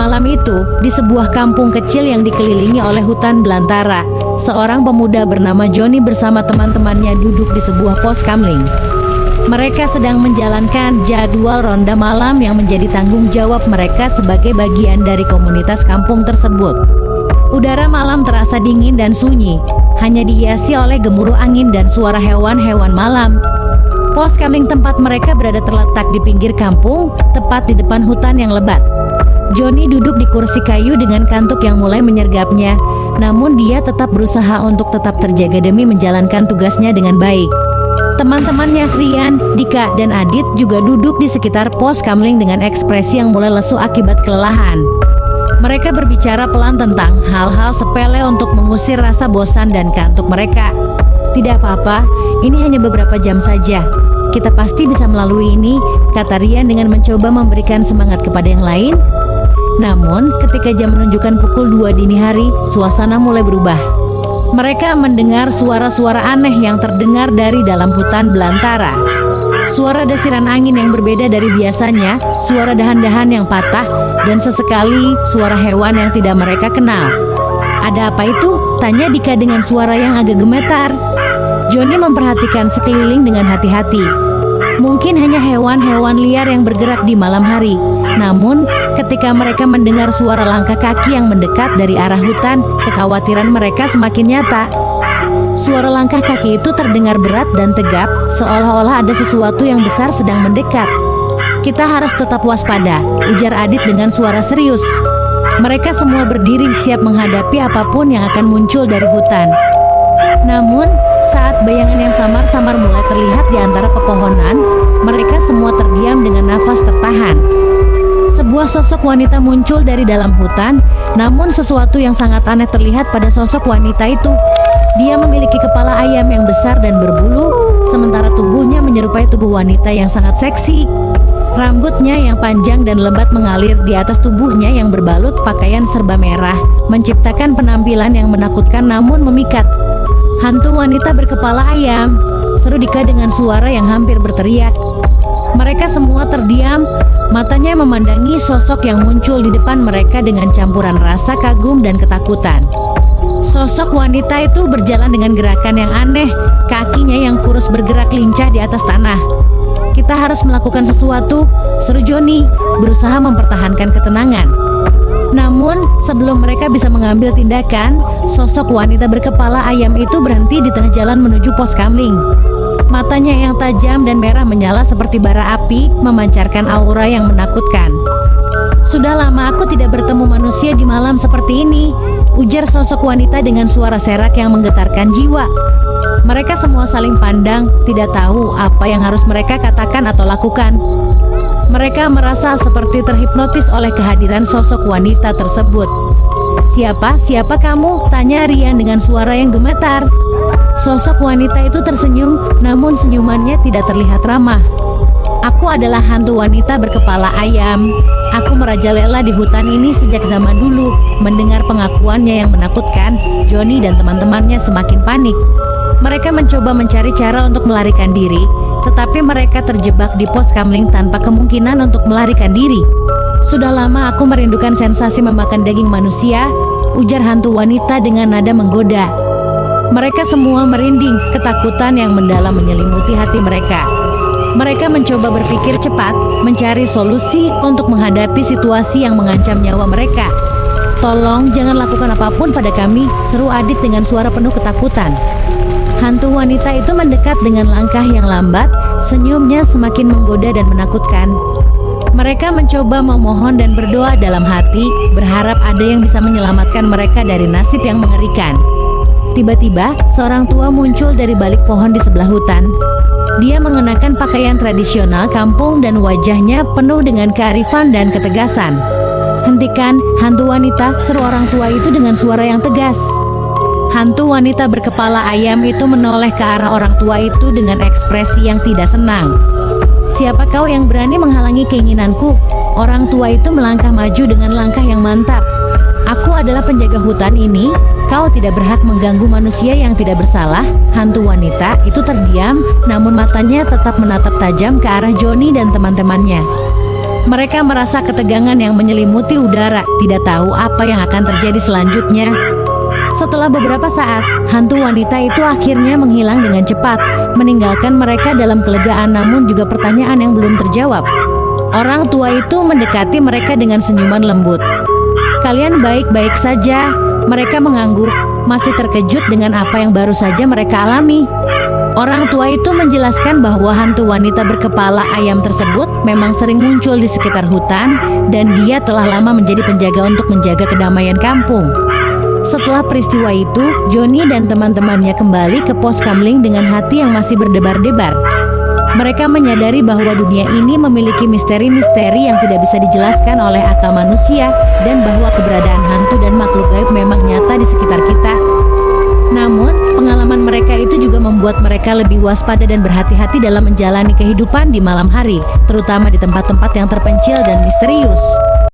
Malam itu, di sebuah kampung kecil yang dikelilingi oleh hutan belantara, seorang pemuda bernama Johnny bersama teman-temannya duduk di sebuah pos kamling. Mereka sedang menjalankan jadwal ronda malam yang menjadi tanggung jawab mereka sebagai bagian dari komunitas kampung tersebut. Udara malam terasa dingin dan sunyi, hanya dihiasi oleh gemuruh angin dan suara hewan-hewan malam. Pos kamling tempat mereka berada terletak di pinggir kampung, tepat di depan hutan yang lebat. Johnny duduk di kursi kayu dengan kantuk yang mulai menyergapnya, namun dia tetap berusaha untuk tetap terjaga demi menjalankan tugasnya dengan baik. Teman-temannya Rian, Dika, dan Adit juga duduk di sekitar pos kamling dengan ekspresi yang mulai lesu akibat kelelahan. Mereka berbicara pelan tentang hal-hal sepele untuk mengusir rasa bosan dan kantuk mereka. Tidak apa-apa, ini hanya beberapa jam saja. Kita pasti bisa melalui ini, kata Rian dengan mencoba memberikan semangat kepada yang lain. Namun, ketika jam menunjukkan pukul 2 dini hari, suasana mulai berubah. Mereka mendengar suara-suara aneh yang terdengar dari dalam hutan belantara. Suara desiran angin yang berbeda dari biasanya, suara dahan-dahan yang patah, dan sesekali suara hewan yang tidak mereka kenal. Ada apa itu? Tanya Dika dengan suara yang agak gemetar. Johnny memperhatikan sekeliling dengan hati-hati. Mungkin hanya hewan-hewan liar yang bergerak di malam hari. Namun, ketika mereka mendengar suara langkah kaki yang mendekat dari arah hutan, kekhawatiran mereka semakin nyata. Suara langkah kaki itu terdengar berat dan tegap, seolah-olah ada sesuatu yang besar sedang mendekat. Kita harus tetap waspada, ujar Adit dengan suara serius. Mereka semua berdiri siap menghadapi apapun yang akan muncul dari hutan. Namun, saat bayangan yang samar-samar mulai terlihat di antara pepohonan, mereka semua terdiam dengan nafas tertahan. Sebuah sosok wanita muncul dari dalam hutan, namun sesuatu yang sangat aneh terlihat pada sosok wanita itu. Dia memiliki kepala ayam yang besar dan berbulu, sementara tubuhnya menyerupai tubuh wanita yang sangat seksi. Rambutnya yang panjang dan lebat mengalir di atas tubuhnya yang berbalut pakaian serba merah, menciptakan penampilan yang menakutkan namun memikat. Hantu wanita berkepala ayam, seru Dika dengan suara yang hampir berteriak. Mereka semua terdiam, matanya memandangi sosok yang muncul di depan mereka dengan campuran rasa kagum dan ketakutan. Sosok wanita itu berjalan dengan gerakan yang aneh, kakinya yang kurus bergerak lincah di atas tanah. Kita harus melakukan sesuatu, seru Johnny, berusaha mempertahankan ketenangan. Namun, sebelum mereka bisa mengambil tindakan, sosok wanita berkepala ayam itu berhenti di tengah jalan menuju pos kamling. Matanya yang tajam dan merah menyala seperti bara api, memancarkan aura yang menakutkan. Sudah lama aku tidak bertemu manusia di malam seperti ini, ujar sosok wanita dengan suara serak yang menggetarkan jiwa. Mereka semua saling pandang, tidak tahu apa yang harus mereka katakan atau lakukan. Mereka merasa seperti terhipnotis oleh kehadiran sosok wanita tersebut. Siapa kamu? Tanya Rian dengan suara yang gemetar. Sosok wanita itu tersenyum, namun senyumannya tidak terlihat ramah. Aku adalah hantu wanita berkepala ayam. Aku merajalela di hutan ini sejak zaman dulu. Mendengar pengakuannya yang menakutkan, Johnny dan teman-temannya semakin panik. Mereka mencoba mencari cara untuk melarikan diri, tetapi mereka terjebak di pos kamling tanpa kemungkinan untuk melarikan diri. Sudah lama aku merindukan sensasi memakan daging manusia, ujar hantu wanita dengan nada menggoda. Mereka semua merinding, ketakutan yang mendalam menyelimuti hati mereka. Mereka mencoba berpikir cepat, mencari solusi untuk menghadapi situasi yang mengancam nyawa mereka. Tolong jangan lakukan apapun pada kami, seru Adit dengan suara penuh ketakutan. Hantu wanita itu mendekat dengan langkah yang lambat, senyumnya semakin menggoda dan menakutkan. Mereka mencoba memohon dan berdoa dalam hati, berharap ada yang bisa menyelamatkan mereka dari nasib yang mengerikan. Tiba-tiba, seorang tua muncul dari balik pohon di sebelah hutan. Dia mengenakan pakaian tradisional kampung dan wajahnya penuh dengan kearifan dan ketegasan. Hentikan, hantu wanita, seru orang tua itu dengan suara yang tegas. Hantu wanita berkepala ayam itu menoleh ke arah orang tua itu dengan ekspresi yang tidak senang. Siapa kau yang berani menghalangi keinginanku? Orang tua itu melangkah maju dengan langkah yang mantap. Aku adalah penjaga hutan ini. Kau tidak berhak mengganggu manusia yang tidak bersalah. Hantu wanita itu terdiam, namun matanya tetap menatap tajam ke arah Johnny dan teman-temannya. Mereka merasa ketegangan yang menyelimuti udara, tidak tahu apa yang akan terjadi selanjutnya. Setelah beberapa saat, hantu wanita itu akhirnya menghilang dengan cepat, meninggalkan mereka dalam kelegaan namun juga pertanyaan yang belum terjawab. Orang tua itu mendekati mereka dengan senyuman lembut. "Kalian baik-baik saja?" Mereka mengangguk, masih terkejut dengan apa yang baru saja mereka alami. Orang tua itu menjelaskan bahwa hantu wanita berkepala ayam tersebut memang sering muncul di sekitar hutan dan dia telah lama menjadi penjaga untuk menjaga kedamaian kampung. Setelah peristiwa itu, Johnny dan teman-temannya kembali ke pos kamling dengan hati yang masih berdebar-debar. Mereka menyadari bahwa dunia ini memiliki misteri-misteri yang tidak bisa dijelaskan oleh akal manusia dan bahwa keberadaan hantu dan makhluk gaib memang nyata di sekitar kita. Namun, pengalaman mereka itu juga membuat mereka lebih waspada dan berhati-hati dalam menjalani kehidupan di malam hari, terutama di tempat-tempat yang terpencil dan misterius.